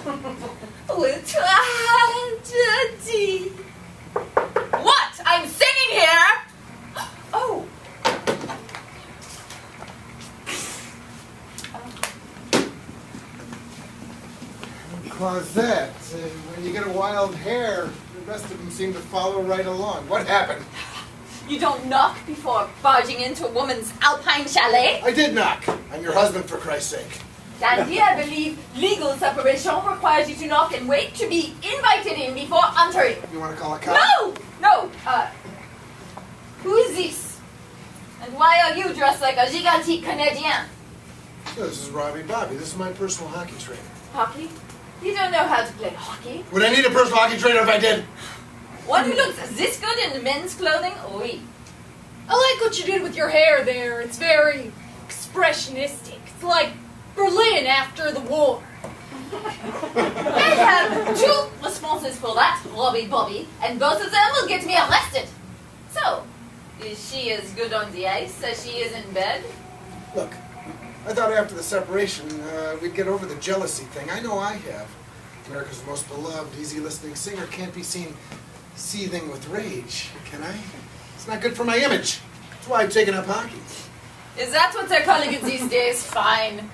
With tragedy. What? I'm singing here! Oh. Clausette, when you get a wild hair, the rest of them seem to follow right along. What happened? You don't knock before barging into a woman's alpine chalet? I did knock. I'm your husband, for Christ's sake. Dandy, I believe legal separation requires you to knock and wait to be invited in before entering. You want to call a cop? No! Who is this? And why are you dressed like a gigantic Canadien? No, this is Robbie Bobbie. This is my personal hockey trainer. Hockey? You don't know how to play hockey. Would I need a personal hockey trainer if I did? One who looks this good in men's clothing? Oui. I like what you did with your hair there. It's very expressionistic. It's like Berlin after the war. I have 2 responses for that, Robbie Bobbie, and both of them will get me arrested. So, is she as good on the ice as she is in bed? Look, I thought after the separation we'd get over the jealousy thing. I know I have. America's most beloved, easy-listening singer can't be seen seething with rage, can I? It's not good for my image. That's why I've taken up hockey. Is that what they're calling it these days? Fine.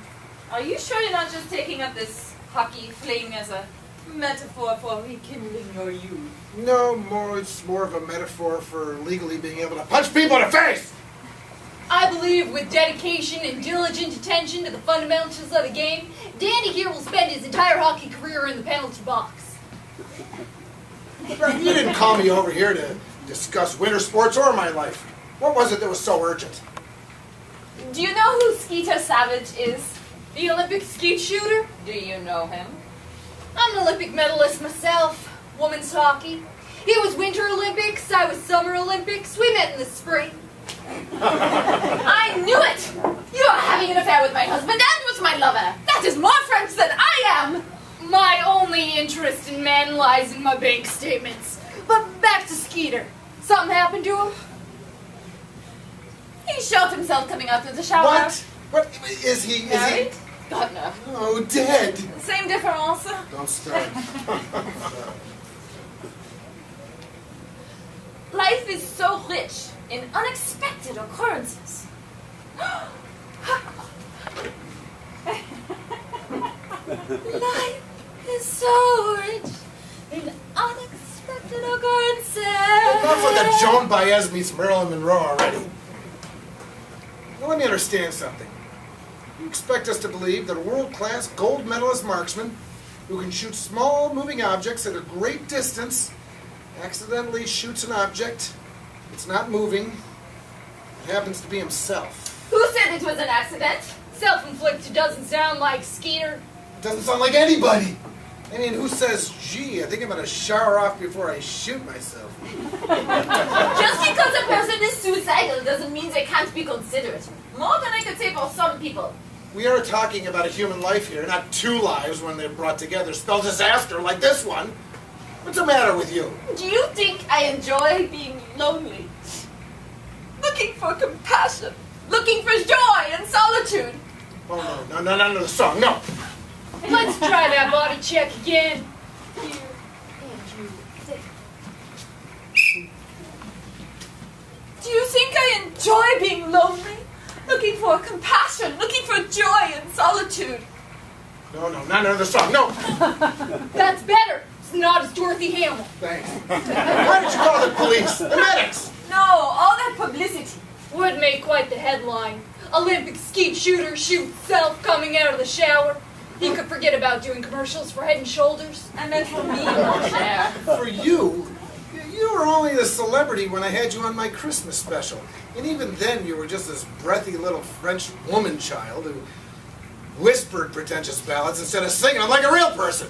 Are you sure you're not just taking up this hockey fling as a metaphor for rekindling your youth? No, it's more of a metaphor for legally being able to punch people in the face! I believe with dedication and diligent attention to the fundamentals of the game, Dandy here will spend his entire hockey career in the penalty box. You didn't call me over here to discuss winter sports or my life. What was it that was so urgent? Do you know who Skeeter Savage is? The Olympic skeet shooter? Do you know him? I'm an Olympic medalist myself. Women's hockey. He was Winter Olympics, I was Summer Olympics. We met in the spring. I knew it! You are having an affair with my husband and with my lover. That is more French than I am! My only interest in men lies in my bank statements. But back to Skeeter. Something happened to him? He shot himself coming out of the shower. What? Is he... Married? God, no. Oh, dead. Same difference. Don't start. Life is so rich in unexpected occurrences. Life is so rich in unexpected occurrences. Enough with the Joan Baez meets Marilyn Monroe already. Now let me understand something. You expect us to believe that a world-class gold medalist marksman who can shoot small moving objects at a great distance accidentally shoots an object, it's not moving, it happens to be himself. Who said it was an accident? Self-inflicted doesn't sound like Skeeter. It doesn't sound like anybody. I mean, who says, gee, I think I'm going to shower off before I shoot myself? Just because a person is suicidal doesn't mean they can't be considerate. More than I could say for some people. We are talking about a human life here, not 2 lives when they're brought together spell disaster like this one. What's the matter with you? Do you think I enjoy being lonely? Looking for compassion. Looking for joy and solitude. Oh, no, the song, no. Let's try that body check again. Here, Andrew, sit. Do you think I enjoy being lonely? Looking for compassion, looking for joy and solitude. No, none of the song, no. That's better. It's not as Dorothy Hamill. Thanks. Why did you call the police? The medics? No, all that publicity. Would make quite the headline. Olympic skeet shooter shoots self coming out of the shower. You could forget about doing commercials for Head and Shoulders. I meant for me, mon cher. For you? You were only a celebrity when I had you on my Christmas special. And even then you were just this breathy little French woman child who whispered pretentious ballads instead of singing them like a real person.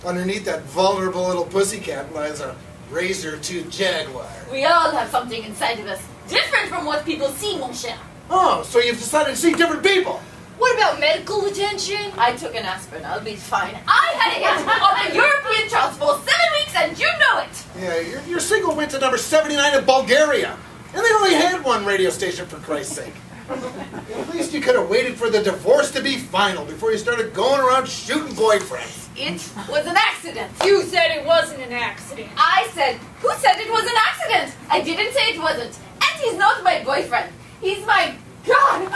Underneath that vulnerable little pussycat lies a razor-toothed jaguar. We all have something inside of us. Different from what people see, mon cher. Oh, so you've decided to see different people. What about medical attention? I took an aspirin. I'll be fine. I had a hit on the European charts for 7 weeks, and you know it. Yeah, your single went to number 79 in Bulgaria. And they only had 1 radio station, for Christ's sake. At least you could have waited for the divorce to be final before you started going around shooting boyfriends. It was an accident. You said it wasn't an accident. I said, who said it was an accident? I didn't say it wasn't. And he's not my boyfriend. He's my... God!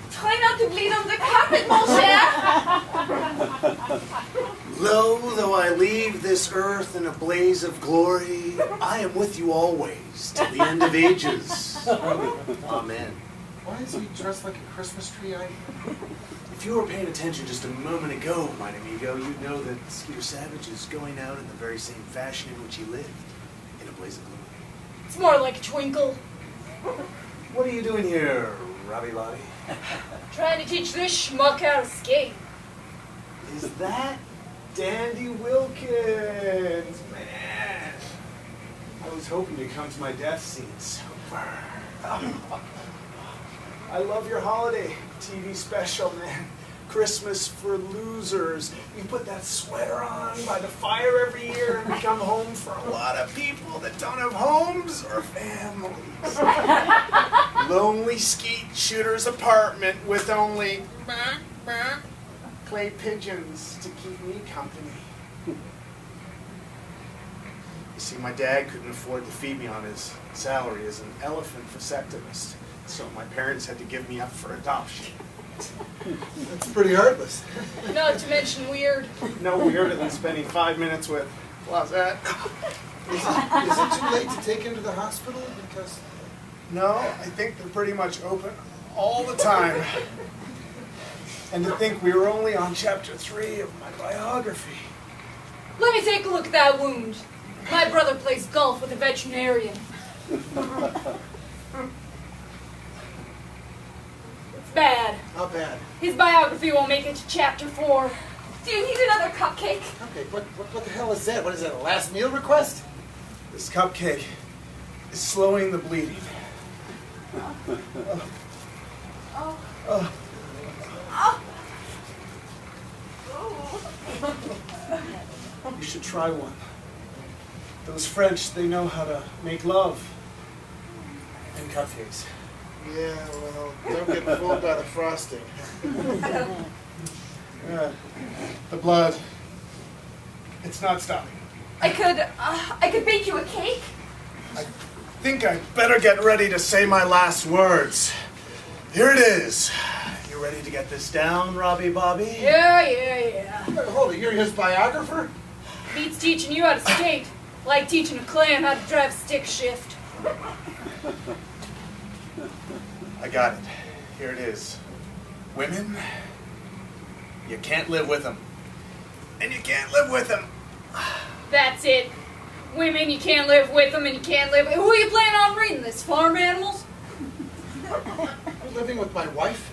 Try not to bleed on the carpet, mon cher. Lo, though I leave this earth in a blaze of glory, I am with you always, till the end of ages. Amen. Why is he dressed like a Christmas tree? If you were paying attention just a moment ago, my amigo, you'd know that Skeeter Savage is going out in the very same fashion in which he lived, in a blaze of glory. It's more like a twinkle. What are you doing here, Robbie? Trying to teach this schmuck how to skate. Is that Dandy Wilkins? Man, I was hoping to come to my death scene sober. I love your holiday TV special, man. Christmas for losers. You put that sweater on by the fire every year and come home for a lot of people that don't have homes or families. Lonely skeet shooter's apartment with only clay pigeons to keep me company. You see, my dad couldn't afford to feed me on his salary as an elephant vasectomist, so my parents had to give me up for adoption. That's pretty heartless. Not to mention weird. No weirder than spending 5 minutes with Clausette. Is it too late to take him to the hospital? Because... No, I think they're pretty much open all the time. And to think we were only on chapter 3 of my biography. Let me take a look at that wound. My brother plays golf with a veterinarian. It's bad. How bad? His biography won't make it to chapter 4. Do you need another cupcake? Okay, what the hell is that? What is that, a last meal request? This cupcake is slowing the bleeding. Oh. Oh. You should try one. Those French, they know how to make love and cupcakes. Yeah, well, don't get fooled by the frosting. Yeah. The blood. It's not stopping. I could bake you a cake. I think I'd better get ready to say my last words. Here it is. You ready to get this down, Robbie Bobbie? Yeah. Hold it, you're his biographer? Beats teaching you how to skate. Like teaching a clam how to drive stick shift. I got it. Here it is. Women, you can't live with them. And you can't live with them. That's it. Women, you can't live with them, and you can't live with... Who are you planning on reading this? Farm animals? I'm living with my wife.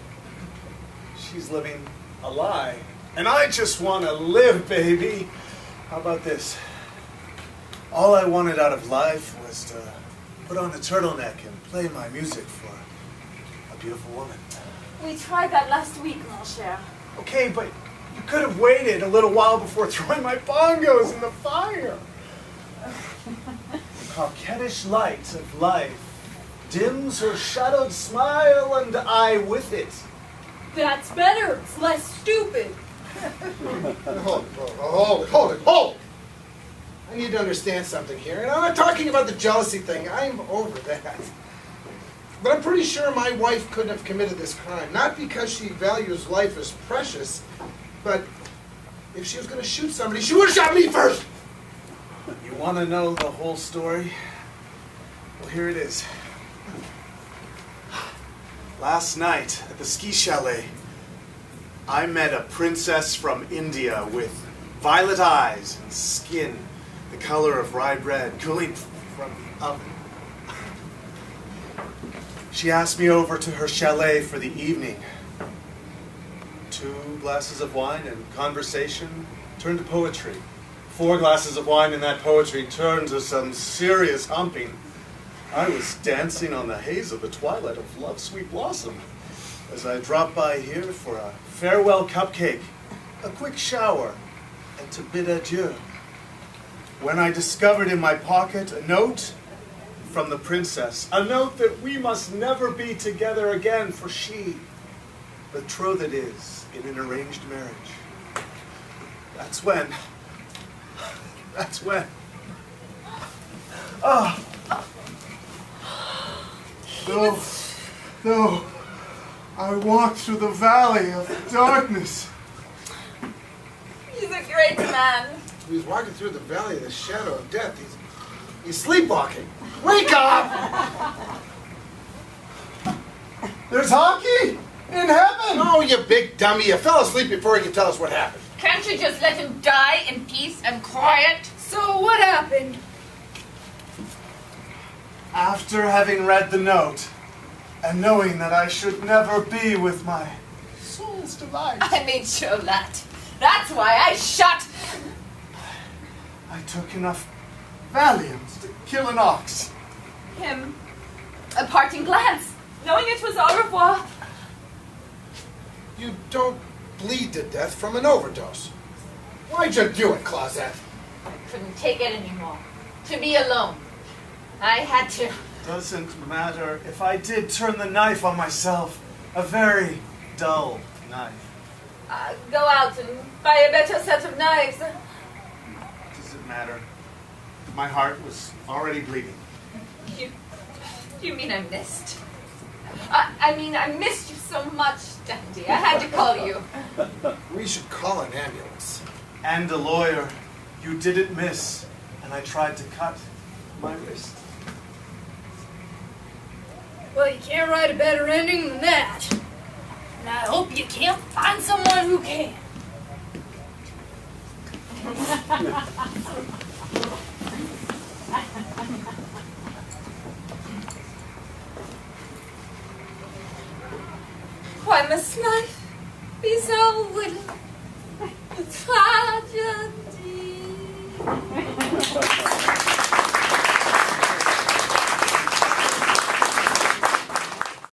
She's living a lie. And I just want to live, baby. How about this? All I wanted out of life was to put on a turtleneck and play my music for a beautiful woman. We tried that last week, mon cher. Okay, but you could have waited a little while before throwing my bongos in the fire. The coquettish light of life dims her shadowed smile, and I with it. That's better. It's less stupid. Hold it. I need to understand something here. And I'm not talking about the jealousy thing. I'm over that. But I'm pretty sure my wife couldn't have committed this crime. Not because she values life as precious, but if she was going to shoot somebody, she would have shot me first. You want to know the whole story? Well, here it is. Last night at the ski chalet, I met a princess from India with violet eyes and skin the color of rye bread cooling from the oven. She asked me over to her chalet for the evening. 2 glasses of wine and conversation turned to poetry. 4 glasses of wine and that poetry turned to some serious humping. I was dancing on the haze of the twilight of love's sweet blossom as I dropped by here for a farewell cupcake, a quick shower, and to bid adieu. When I discovered in my pocket a note from the princess, a note that we must never be together again, for she, betrothed is in an arranged marriage. That's when. Ah. No. I walked through the valley of darkness. He's a great man. He's walking through the valley of the shadow of death. He's sleepwalking. Wake up! There's hockey in heaven. Oh, you big dummy. You fell asleep before he could tell us what happened. Can't you just let him die in peace and quiet? So what happened? After having read the note, and knowing that I should never be with my soul's delight, I made sure of that. That's why I shot. I took enough Valiums to kill an ox. Him. A parting glance, knowing it was au revoir. You don't bleed to death from an overdose. Why'd you do it, Clausette? I couldn't take it anymore. To be alone. I had to. Doesn't matter if I did turn the knife on myself. A very dull knife. Go out and buy a better set of knives. Does it matter? My heart was already bleeding. You mean I missed? I missed you so much, Dandy. I had to call you. We should call an ambulance. And a lawyer. You didn't miss, and I tried to cut my wrist. Well, you can't write a better ending than that. And I hope you can't find someone who can. Why must life be so little? It's tragic.